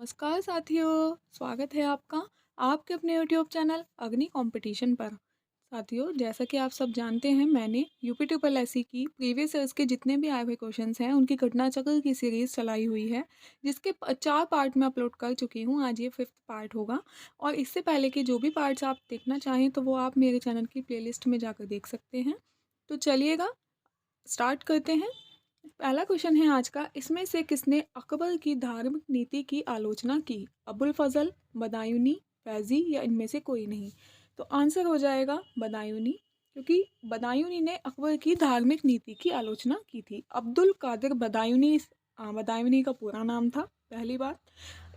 नमस्कार साथियों, स्वागत है आपका आपके अपने यूट्यूब चैनल अग्नि कंपटीशन पर। साथियों, जैसा कि आप सब जानते हैं, मैंने यूपी ट्रिपल एससी की प्रीवियस ईयर्स के जितने भी आए हुए क्वेश्चंस हैं उनकी घटना चक्र की सीरीज़ चलाई हुई है, जिसके 4 पार्ट मैं अपलोड कर चुकी हूँ। आज ये 5th पार्ट होगा और इससे पहले के जो भी पार्ट्स आप देखना चाहें तो वो आप मेरे चैनल की प्लेलिस्ट में जाकर देख सकते हैं। तो चलिएगा, स्टार्ट करते हैं। पहला क्वेश्चन है आज का, इसमें से किसने अकबर की धार्मिक नीति की आलोचना की? अबुल फजल, बदायूनी, फैजी या इनमें से कोई नहीं? तो आंसर हो जाएगा बदायूनी, क्योंकि बदायूनी ने अकबर की धार्मिक नीति की आलोचना की थी। अब्दुल कादिर बदायूनी, बदायूनी का पूरा नाम था। पहली बात,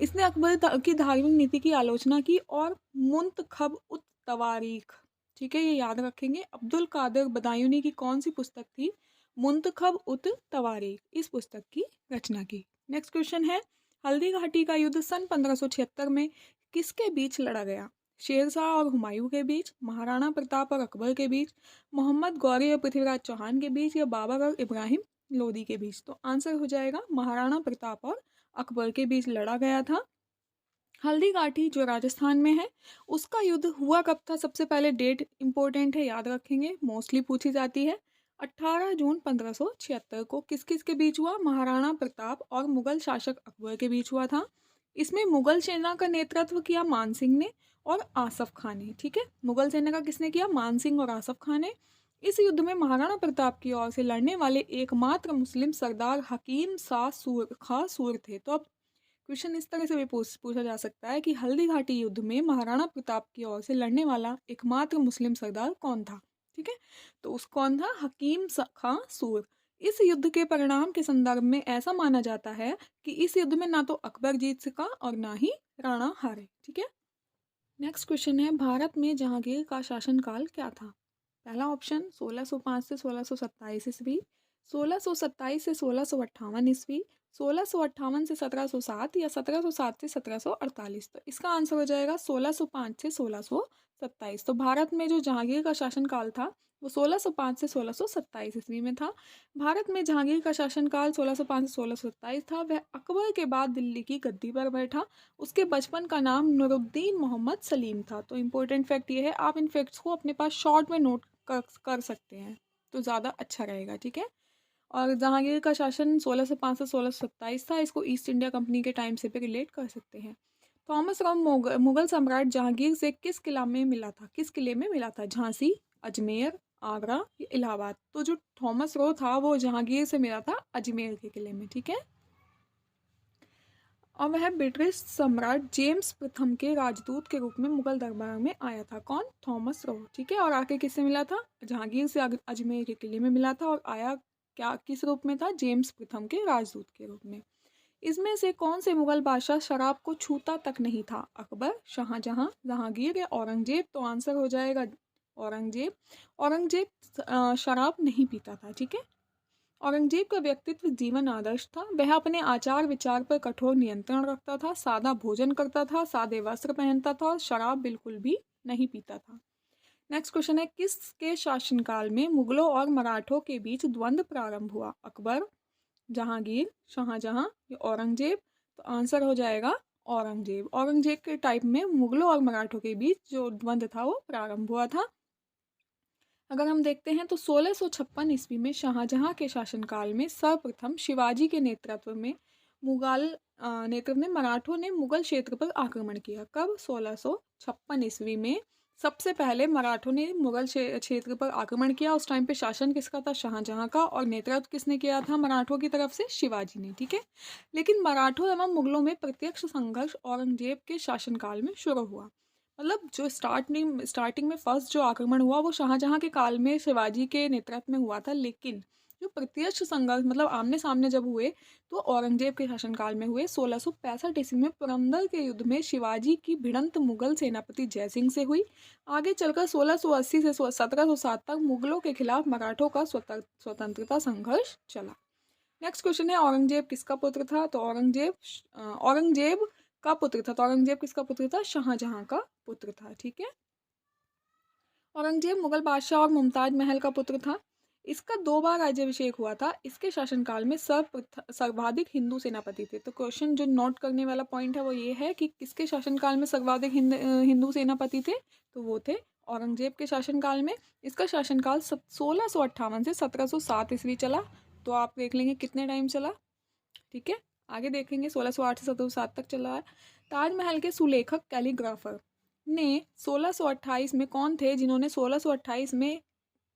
इसने अकबर की धार्मिक नीति की आलोचना की और मुंतखब उत तवारीख, ठीक है, ये याद रखेंगे। अब्दुल कादिर बदायूनी की कौन सी पुस्तक थी? मुंतखब उत तवारीख, इस पुस्तक की रचना की। नेक्स्ट क्वेश्चन है, हल्दी घाटी का युद्ध सन 1576 में किसके बीच लड़ा गया? शेरशाह और हुमायूं के बीच, महाराणा प्रताप और अकबर के बीच, मोहम्मद गौरी और पृथ्वीराज चौहान के बीच या बाबर और इब्राहिम लोदी के बीच? तो आंसर हो जाएगा महाराणा प्रताप और अकबर के बीच लड़ा गया था। हल्दी घाटी जो राजस्थान में है, उसका युद्ध हुआ कब था? सबसे पहले डेट इंपॉर्टेंट है, याद रखेंगे, मोस्टली पूछी जाती है। 18 जून 1576 को किस किस के बीच हुआ? महाराणा प्रताप और मुगल शासक अकबर के बीच हुआ था। इसमें मुगल सेना का नेतृत्व किया मान सिंह ने और आसफ खान ने, ठीक है। मुगल सेना का किसने किया? मान सिंह और आसफ खान ने। इस युद्ध में महाराणा प्रताप की ओर से लड़ने वाले एकमात्र मुस्लिम सरदार हकीम शाह खां सूर थे। तो अब क्वेश्चन इस तरह से भी पूछा जा सकता है कि हल्दी घाटी युद्ध में महाराणा प्रताप की ओर से लड़ने वाला एकमात्र मुस्लिम सरदार कौन था? ठीक है, तो उस कौन था? हकीम खां सूर। इस युद्ध के परिणाम के संदर्भ में ऐसा माना जाता है कि इस युद्ध में ना तो अकबर जीत सका और ना ही राणा हारे, ठीक है। नेक्स्ट क्वेश्चन है, भारत में जहांगीर का शासनकाल क्या था? पहला ऑप्शन 1605 से 1627 ईस्वी, 1627 से 1658 ईस्वी, 1658 से 1707 या 1707 से 1748। तो इसका आंसर हो जाएगा 1605 से 1627। तो भारत में जो जहांगीर का शासनकाल था वो 1605 से 1627 ईस्वी में था। भारत में जहांगीर का शासनकाल 1605 से 1627 था। वह अकबर के बाद दिल्ली की गद्दी पर बैठा। उसके बचपन का नाम नूरुद्दीन मोहम्मद सलीम था। तो इम्पोर्टेंट फैक्ट ये है, आप इन फैक्ट्स को अपने पास शॉर्ट में नोट कर सकते हैं तो ज़्यादा अच्छा रहेगा, ठीक है। और जहांगीर का शासन 1605 से 1627 था। इसको ईस्ट इंडिया कंपनी के टाइम से भी रिलेट कर सकते हैं। थॉमस रॉम मुगल सम्राट जहांगीर से किस किला में मिला था? किस किले में मिला था? झांसी, अजमेर, आगरा या इलाहाबाद? तो जो थॉमस रो था वो जहांगीर से मिला था अजमेर के किले में, ठीक है। और वह ब्रिटिश सम्राट जेम्स प्रथम के राजदूत के रूप में मुगल दरबार में आया था। कौन? थॉमस रो, ठीक है। और आके किससे मिला था? जहांगीर से अजमेर के किले में मिला था और आया क्या किस रूप में था? जेम्स प्रथम के राजदूत के रूप में। इसमें से कौन से मुगल बादशाह शराब को छूता तक नहीं था? अकबर, शाहजहां, जहांगीर या औरंगजेब? तो आंसर हो जाएगा औरंगजेब। औरंगजेब शराब नहीं पीता था, ठीक है। औरंगजेब का व्यक्तित्व जीवन आदर्श था। वह अपने आचार विचार पर कठोर नियंत्रण रखता था, सादा भोजन करता था, सादे वस्त्र पहनता था और शराब बिल्कुल भी नहीं पीता था। नेक्स्ट क्वेश्चन है, किसके शासनकाल में मुगलों और मराठों के बीच द्वंद्व प्रारंभ हुआ? अकबर, जहांगीर, शाहजहां या औरंगजेब? तो आंसर हो जाएगा औरंगजेब। औरंगजेब के टाइम में मुगलों और मराठों के बीच जो द्वंद्व था वो प्रारंभ हुआ था। अगर हम देखते हैं तो 1656 ईस्वी में शाहजहां के शासनकाल में सर्वप्रथम शिवाजी के नेतृत्व में मराठों ने मुगल क्षेत्र पर आक्रमण किया। कब? 1656 ईस्वी में सबसे पहले मराठों ने मुगल क्षेत्र पर आक्रमण किया। उस टाइम पे शासन किसका था? शाहजहां का। और नेतृत्व किसने किया था मराठों की तरफ से? शिवाजी ने, ठीक है। लेकिन मराठों एवं मुगलों में प्रत्यक्ष संघर्ष औरंगजेब के शासनकाल में शुरू हुआ। मतलब जो स्टार्टिंग में फर्स्ट जो आक्रमण हुआ वो शाहजहां के काल में शिवाजी के नेतृत्व में हुआ था, लेकिन जो प्रत्यक्ष संघर्ष मतलब आमने सामने जब हुए तो औरंगजेब के शासनकाल में हुए। 1665 ईस्वी में पुरंदर के युद्ध में शिवाजी की भिड़ंत मुगल सेनापति जयसिंह से हुई। आगे चलकर 1680 से 1707 तक मुगलों के खिलाफ मराठों का स्वतंत्रता संघर्ष चला। नेक्स्ट क्वेश्चन है, औरंगजेब किसका पुत्र था? तो औरंगजेब का पुत्र था। तो औरंगजेब किसका पुत्र था? शाहजहां का पुत्र था, ठीक है। औरंगजेब मुगल बादशाह और मुमताज महल का पुत्र था। इसका 2 बार राज्याभिषेक हुआ था। इसके शासनकाल में सर्वाधिक हिंदू सेनापति थे। तो क्वेश्चन जो नोट करने वाला पॉइंट है वो ये है कि किसके शासनकाल में सर्वाधिक हिंदू सेनापति थे, तो वो थे औरंगजेब के शासनकाल में। इसका शासनकाल 1658 से 1707 ईस्वी चला। तो आप देख लेंगे कितने टाइम चला, ठीक है। आगे देखेंगे 1608 से 1707 तक चला है। ताजमहल के सुलेखक कैलीग्राफर ने 1628 में कौन थे जिन्होंने 1628 में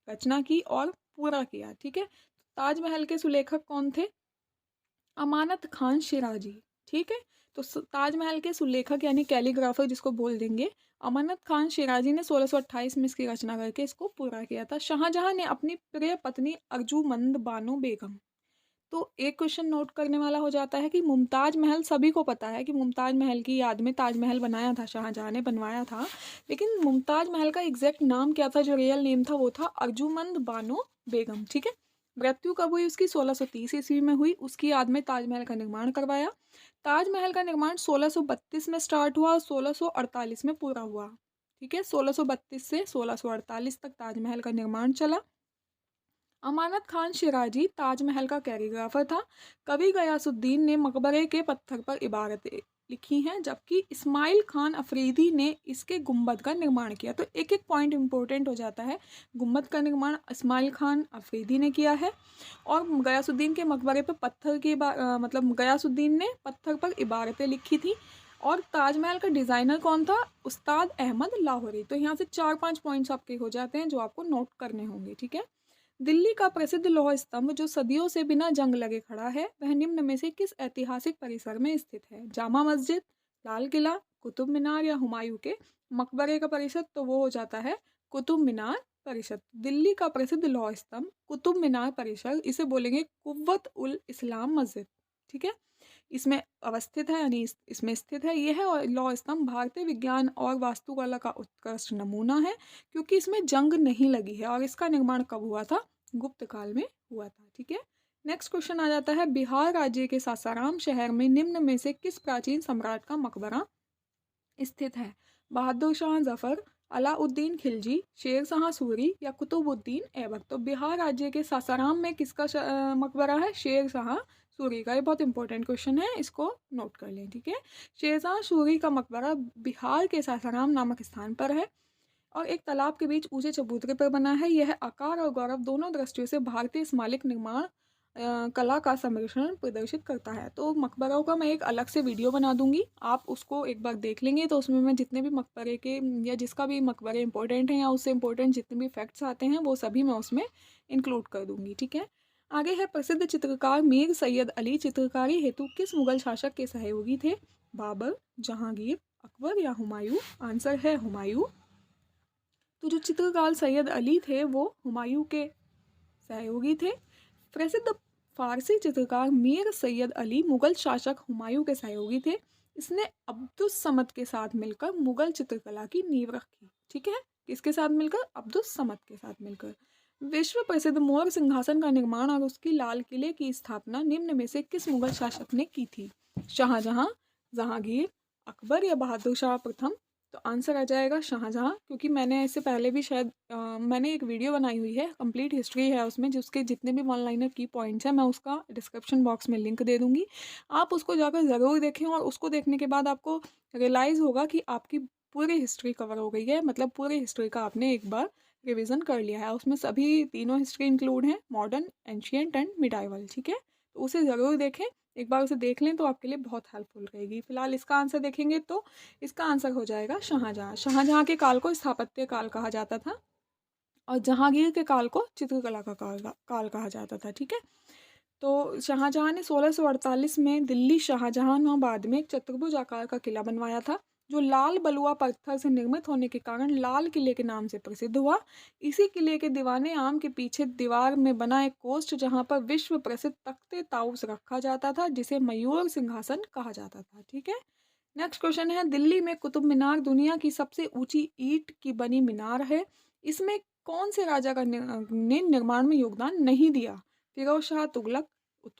रचना की और पूरा किया, ठीक है। ताजमहल के सुलेखक कौन थे? अमानत खान शिराजी, ठीक है। तो ताजमहल के सुलेखक यानी कैलीग्राफर जिसको बोल देंगे, अमानत खान शिराजी ने 1628 में इसकी रचना करके इसको पूरा किया था। शाहजहां ने अपनी प्रिय पत्नी अर्जुमंद बानो बेगम, तो एक क्वेश्चन नोट करने वाला हो जाता है कि मुमताज महल, सभी को पता है कि मुमताज महल की याद में ताजमहल बनाया था, शाहजहां ने बनवाया था, लेकिन मुमताज महल का एग्जैक्ट नाम क्या था, जो रियल नेम था वो था अर्जुमंद बानो बेगम, ठीक है। मृत्यु कब हुई उसकी? 1630 ईस्वी में हुई। उसकी याद में ताजमहल का निर्माण करवाया। ताजमहल का निर्माण 1632 में स्टार्ट हुआ और 1648 में पूरा हुआ, ठीक है। 1632 से 1648 तक ताजमहल का निर्माण चला। अमानत खान शिराजी ताजमहल का कैलीग्राफर था। कवि गयासुद्दीन ने मकबरे के पत्थर पर इबारतें लिखी हैं, जबकि इस्माइल खान अफरीदी ने इसके गुंबद का निर्माण किया। तो एक एक पॉइंट इंपॉर्टेंट हो जाता है। गुंबद का निर्माण इस्माइल खान अफरीदी ने किया है और गयासुद्दीन के मकबरे पर पत्थर की मतलब गयासुद्दीन ने पत्थर पर इबारतें लिखी थी। और ताजमहल का डिज़ाइनर कौन था? उस्ताद अहमद लाहौरी। तो यहाँ से 4-5 पॉइंट्स आपके हो जाते हैं जो आपको नोट करने होंगे, ठीक है। दिल्ली का प्रसिद्ध लौह स्तंभ जो सदियों से बिना जंग लगे खड़ा है, वह निम्न में से किस ऐतिहासिक परिसर में स्थित है? जामा मस्जिद, लाल किला, कुतुब मीनार या हुमायूं के मकबरे का परिसर? तो वो हो जाता है कुतुब मीनार परिसर। दिल्ली का प्रसिद्ध लौह स्तंभ कुतुब मीनार परिसर, इसे बोलेंगे कुव्वत उल इस्लाम मस्जिद, ठीक है। इसमें अवस्थित है यानी इसमें स्थित है। यह है लौह स्तंभ भारतीय विज्ञान और वास्तुकला का उत्कृष्ट नमूना है, क्योंकि इसमें जंग नहीं लगी है। और इसका निर्माण कब हुआ था? गुप्त काल में हुआ था, ठीक है। नेक्स्ट क्वेश्चन आ जाता है, बिहार राज्य के सासाराम शहर में निम्न में से किस प्राचीन सम्राट का मकबरा स्थित है? बहादुर शाह जफर, अलाउद्दीन खिलजी, शेर शाह सूरी या कुतुबुद्दीन ऐबक? तो बिहार राज्य के सासाराम में किसका मकबरा है? शेर शाह सूरी का। ये बहुत इंपॉर्टेंट क्वेश्चन है, इसको नोट कर लें, ठीक है। शेर शाह सूरी का मकबरा बिहार के सासाराम नामक स्थान पर है और एक तालाब के बीच ऊंचे चबूतरे पर बना है। यह आकार और गौरव दोनों दृष्टियों से भारतीय स्मारक निर्माण कला का सम्मिश्रण प्रदर्शित करता है। तो मकबरों का मैं एक अलग से वीडियो बना दूंगी, आप उसको एक बार देख लेंगे। तो उसमें मैं जितने भी मकबरे के या जिसका भी मकबरे इंपॉर्टेंट हैं या उससे इंपॉर्टेंट जितने भी फैक्ट्स आते हैं वो सभी मैं उसमें इंक्लूड कर दूंगी, ठीक है। आगे है, प्रसिद्ध चित्रकार मीर सैयद अली चित्रकारी हेतु किस मुगल शासक के सहयोगी थे? बाबर, जहांगीर, अकबर या हुमायूं? आंसर है हुमायूं। तो जो चित्रकार सैयद अली थे वो हुमायूं के सहयोगी थे। प्रसिद्ध फारसी चित्रकार मीर सैयद अली मुगल शासक हुमायूं के सहयोगी थे। इसने अब्दुस समद के साथ मिलकर मुगल चित्रकला की नींव रखी, ठीक है। किसके साथ मिलकर? अब्दुस समद के साथ मिलकर। विश्व प्रसिद्ध मोर सिंहासन का निर्माण और उसकी लाल किले की स्थापना निम्न में से किस मुगल शासक ने की थी? शाहजहां, जहांगीर, अकबर या बहादुर शाह प्रथम? तो आंसर आ जाएगा शाहजहां, क्योंकि मैंने इससे पहले भी शायद मैंने एक वीडियो बनाई हुई है, कंप्लीट हिस्ट्री है उसमें, जिसके जितने भी वन लाइनर की पॉइंट्स हैं मैं उसका डिस्क्रिप्शन बॉक्स में लिंक दे दूँगी। आप उसको जाकर ज़रूर देखें और उसको देखने के बाद आपको रियलाइज़ होगा कि आपकी पूरी हिस्ट्री कवर हो गई है, मतलब पूरी हिस्ट्री का आपने एक बार रिविज़न कर लिया है। उसमें सभी तीनों हिस्ट्री इंक्लूड हैं, मॉडर्न, एंशिएंट एंड मिडाइवल, ठीक है। तो उसे ज़रूर देखें, एक बार उसे देख लें तो आपके लिए बहुत हेल्पफुल रहेगी। फिलहाल इसका आंसर देखेंगे तो इसका आंसर हो जाएगा शाहजहां। शाहजहां के काल को स्थापत्य काल कहा जाता था और जहांगीर के काल को चित्रकला का काल कहा जाता था, ठीक है। तो शाहजहां ने 1648 में दिल्ली शाहजहानाबाद में एक चतुर्भुज आकार का किला बनवाया था, जो लाल बलुआ पत्थर से निर्मित होने के कारण लाल किले के नाम से प्रसिद्ध हुआ। इसी किले के दीवाने आम के पीछे दीवार में बना एक कोष्ठ, जहां पर विश्व प्रसिद्ध तख्ते ताउस रखा जाता था, जिसे मयूर सिंहासन कहा जाता था, ठीक है। नेक्स्ट क्वेश्चन है, दिल्ली में कुतुब मीनार दुनिया की सबसे ऊंची ईंट की बनी मीनार है। इसमें कौन से राजा का ने निर्माण में योगदान नहीं दिया? फिरोज शाह तुगलक,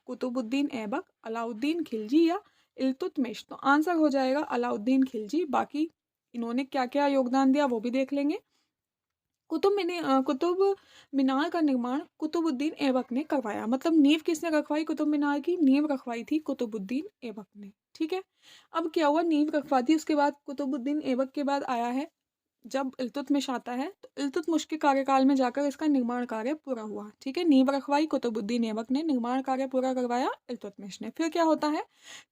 कुतुबुद्दीन ऐबक, अलाउद्दीन खिलजी या इल्तुतमिश? तो आंसर हो जाएगा अलाउद्दीन खिलजी। बाकी इन्होंने क्या क्या योगदान दिया वो भी देख लेंगे। कुतुब मीनार का निर्माण कुतुबुद्दीन ऐबक ने करवाया। मतलब नींव किसने रखवाई कुतुब मीनार की? नींव रखवाई थी कुतुबुद्दीन ऐबक ने। ठीक है, अब क्या हुआ, नींव रखवा दी, उसके बाद कुतुबुद्दीन ऐबक के बाद आया है जब इल्तुतमिश आता है, तो इल्तुतमिश के कार्यकाल में जाकर इसका निर्माण कार्य पूरा हुआ। ठीक है, नींव रखवाई कुतुबुद्दीन ऐबक ने, निर्माण कार्य पूरा करवाया इल्तुतमिश ने। फिर क्या होता है,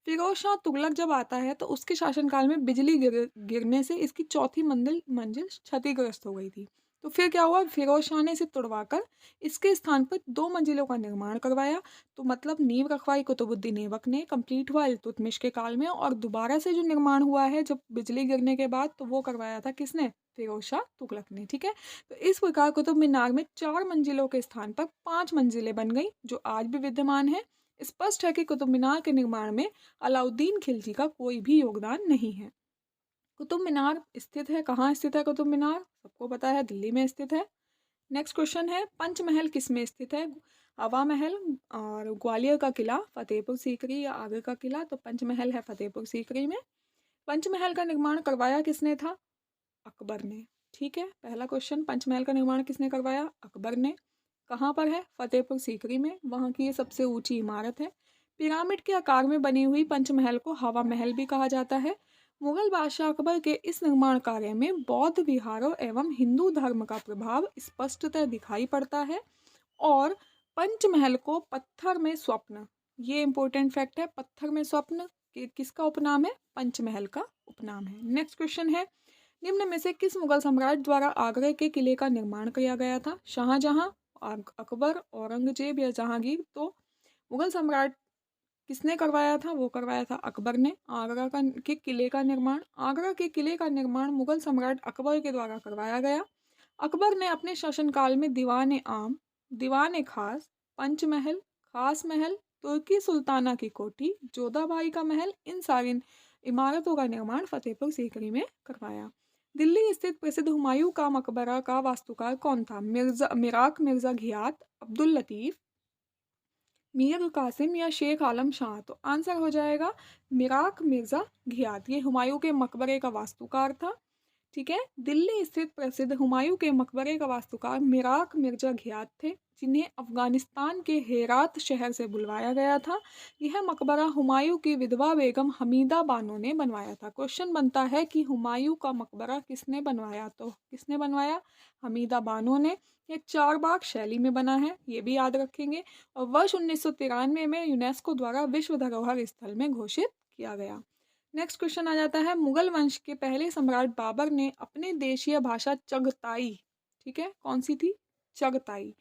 फिरोज शाह तुगलक जब आता है तो उसके शासनकाल में बिजली गिरने से इसकी चौथी मंजिल मंजिल क्षतिग्रस्त हो गई थी। तो फिर क्या हुआ, फिरोज शाह ने इसे तुड़वाकर इसके स्थान पर 2 मंजिलों का निर्माण करवाया। तो मतलब नींव रखवाई कुतुबुद्दीन ऐबक ने, कंप्लीट हुआ इल्तुतमिश के काल में, और दोबारा से जो निर्माण हुआ है जब बिजली गिरने के बाद, तो वो करवाया था किसने? फिरोज शाह तुगलक ने। ठीक है, तो इस प्रकार कुतुब मीनार में 4 मंजिलों के स्थान पर 5 मंजिलें बन गई, जो आज भी विद्यमान है। स्पष्ट है कि कुतुब मीनार के निर्माण में अलाउद्दीन खिलजी का कोई भी योगदान नहीं है। कुतुब मीनार स्थित है, कहाँ स्थित है कुतुब मीनार? सबको पता है, दिल्ली में स्थित है। नेक्स्ट क्वेश्चन है, पंचमहल किस में स्थित है? हवा महल और ग्वालियर का किला फतेहपुर सीकरी या आगरा का किला? तो पंचमहल है फतेहपुर सीकरी में। पंचमहल का निर्माण करवाया किसने था? अकबर ने। ठीक है, पहला क्वेश्चन, पंचमहल का निर्माण किसने करवाया? अकबर ने। कहाँ पर है? फतेहपुर सीकरी में, वहाँ की ये सबसे ऊंची इमारत है। पिरामिड के आकार में बनी हुई पंचमहल को हवा महल भी कहा जाता है। मुगल बादशाह अकबर के इस निर्माण कार्य में बौद्ध विहारों एवं हिंदू धर्म का प्रभाव स्पष्टतः दिखाई पड़ता है। और पंचमहल को पत्थर में स्वप्न, ये इंपॉर्टेंट फैक्ट है, पत्थर में स्वप्न किसका उपनाम है? पंचमहल का उपनाम है। नेक्स्ट क्वेश्चन है, निम्न में से किस मुगल सम्राट द्वारा आगरा के किले का निर्माण किया गया था? शाहजहां, अकबर, औरंगजेब या जहांगीर? तो मुगल सम्राट किसने करवाया था? वो करवाया था अकबर ने। आगरा के किले का निर्माण, आगरा के किले का निर्माण मुगल सम्राट अकबर के द्वारा करवाया गया। अकबर ने अपने शासनकाल में दीवान आम, दीवान खास, पंचमहल, खास महल, तुर्की सुल्ताना की कोठी, जोधाबाई का महल, इन सारी इमारतों का निर्माण फतेहपुर सीकरी में करवाया। दिल्ली स्थित प्रसिद्ध हुमायूं का मकबरा का वास्तुकार कौन था? मिराक मिर्जा घियात, अब्दुल लतीफ, मीर कासिम या शेख आलम शाह? तो आंसर हो जाएगा मिराक मिर्जा घियात, ये हुमायूं के मकबरे का वास्तुकार था। ठीक है, दिल्ली स्थित प्रसिद्ध हुमायूं के मकबरे का वास्तुकार मिराक मिर्जा घियात थे, जिन्हें अफगानिस्तान के हेरात शहर से बुलवाया गया था। यह मकबरा हुमायूं की विधवा बेगम हमीदा बानो ने बनवाया था। क्वेश्चन बनता है कि हुमायूं का मकबरा किसने बनवाया? तो किसने बनवाया? हमीदा बानो ने। यह चारबाग शैली में बना है, ये भी याद रखेंगे। और वर्ष 1993 में यूनेस्को द्वारा विश्व धरोहर स्थल में घोषित किया गया। नेक्स्ट क्वेश्चन आ जाता है, मुगल वंश के पहले सम्राट बाबर ने अपने देशीय भाषा चगताई, ठीक है, कौन सी थी? चगताई,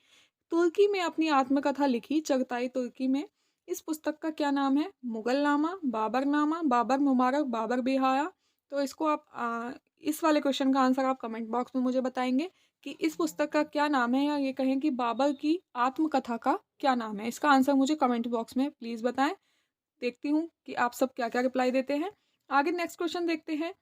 तुर्की में अपनी आत्मकथा लिखी। चगताई तुर्की में। इस पुस्तक का क्या नाम है? मुगल नामा, बाबर नामा, बाबर मुबारक, बाबर बिहाया? तो इसको आप इस वाले क्वेश्चन का आंसर आप कमेंट बॉक्स में मुझे बताएंगे कि इस पुस्तक का क्या नाम है, या ये कहें कि बाबर की आत्मकथा का क्या नाम है। इसका आंसर मुझे कमेंट बॉक्स में प्लीज़ बताएं। देखती हूँ कि आप सब क्या क्या रिप्लाई देते हैं। आगे नेक्स्ट क्वेश्चन देखते हैं,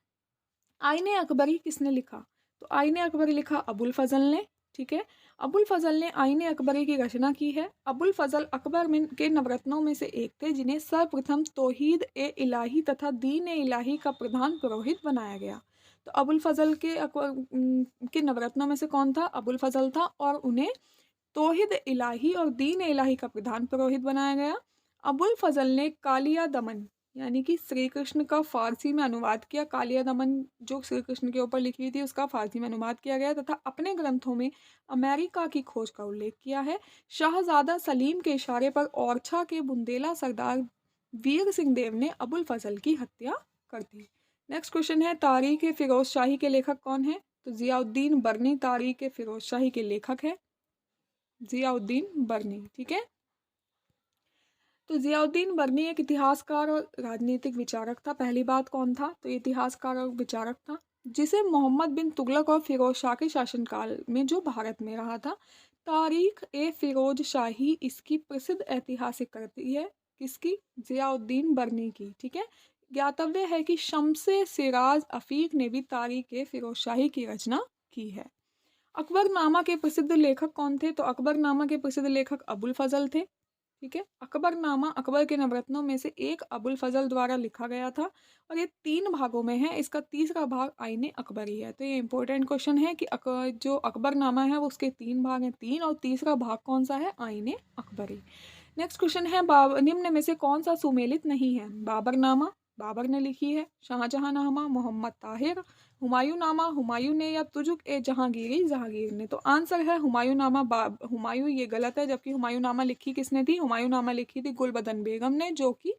आईने अकबरी किसने लिखा? तो आईने अकबरी लिखा अबुल फजल ने। ठीक है, अबुल फजल ने आईने अकबरी की रचना की है। अबुल फजल अकबर के नवरत्नों में से एक थे, जिन्हें सर्वप्रथम तौहीद ए इलाही तथा दीन ए इलाही का प्रधान पुरोहित बनाया गया। तो अबुल फजल के नवरत्नों में से कौन था? अबुल फजल था, और उन्हें तौहीद इलाही और दीन इलाही का प्रधान पुरोहित बनाया गया। अबुल फजल ने कालिया दमन, यानी कि श्री कृष्ण का फारसी में अनुवाद किया। कालिया दमन जो श्री कृष्ण के ऊपर लिखी थी, उसका फारसी में अनुवाद किया गया, तथा अपने ग्रंथों में अमेरिका की खोज का उल्लेख किया है। शाहजादा सलीम के इशारे पर ओरछा के बुंदेला सरदार वीर सिंह देव ने अबुल फजल की हत्या कर दी। नेक्स्ट क्वेश्चन है, तारीख फिरोज शाही के लेखक कौन है? तो जियाउद्दीन बर्नी तारीख फिरोज शाही के लेखक है, जियाउद्दीन बर्नी। ठीक है, तो जियाउद्दीन बर्नी एक इतिहासकार और राजनीतिक विचारक था। पहली बात, कौन था? तो इतिहासकार और विचारक था, जिसे मोहम्मद बिन तुगलक और फिरोज शाह के शासनकाल में जो भारत में रहा था। तारीख ए फिरोज शाही इसकी प्रसिद्ध ऐतिहासिक कृति है। किसकी? जियाउद्दीन बर्नी की। ठीक है, ज्ञातव्य है कि शम्से सिराज अफीक ने भी तारीख ए फिरोज शाही की रचना की है। अकबरनामा के प्रसिद्ध लेखक कौन थे? तो अकबरनामा के प्रसिद्ध लेखक अबुल फजल थे। ठीक है। अकबरनामा अकबर के नवरत्नों में से एक अबुल फजल द्वारा लिखा गया था और ये 3 भागों में है। इसका तीसरा भाग आईने अकबरी है। तो ये इंपॉर्टेंट क्वेश्चन है कि जो अकबरनामा है वो उसके 3 भाग हैं, 3, और तीसरा भाग कौन सा है? आईने अकबरी। नेक्स्ट क्वेश्चन है, निम्न में से कौन सा सुमेलित नहीं है? बाबरनामा बाबर ने लिखी है, शाहजहांनामा मोहम्मद ताहिर, हुमायूंनामा हुमायूं ने, या तुजुक ए जहांगीरी जहांगीर ने। तो आंसर है हुमायूंनामा। हुमायूं ये गलत है, जबकि हुमायूंनामा लिखी किसने थी? हुमायूंनामा लिखी थी गुलबदन बेगम ने, जो कि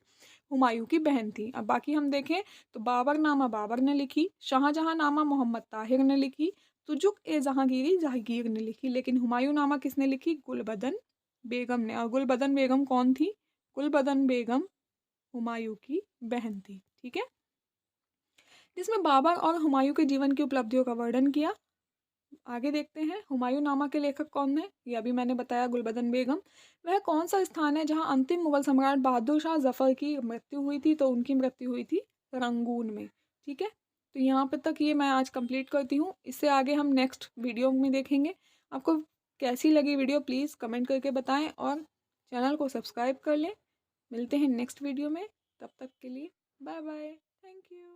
हुमायूं की बहन थी। अब बाकी हम देखें तो बाबरनामा बाबर ने लिखी, शाहजहांनामा मोहम्मद ताहिर ने लिखी, तुजुक ए जहांगीरी जहांगीर ने लिखी, लेकिन हुमायूंनामा किसने लिखी? गुलबदन बेगम ने। और गुलबदन बेगम कौन थी? गुलबदन बेगम हुमायूं की बहन थी। ठीक है, जिसमें बाबर और हुमायूं के जीवन की उपलब्धियों का वर्णन किया। आगे देखते हैं, हुमायूंनामा के लेखक कौन है? ये अभी मैंने बताया, गुलबदन बेगम। वह कौन सा स्थान है जहां अंतिम मुगल सम्राट बहादुर शाह जफर की मृत्यु हुई थी? तो उनकी मृत्यु हुई थी रंगून में। ठीक है, तो यहाँ पे तक ये मैं आज कंप्लीट करती हूँ। इससे आगे हम नेक्स्ट वीडियो में देखेंगे। आपको कैसी लगी वीडियो प्लीज़ कमेंट करके बताएं और चैनल को सब्सक्राइब कर लें। मिलते हैं नेक्स्ट वीडियो में, तब तक के लिए बाय बाय, थैंक यू।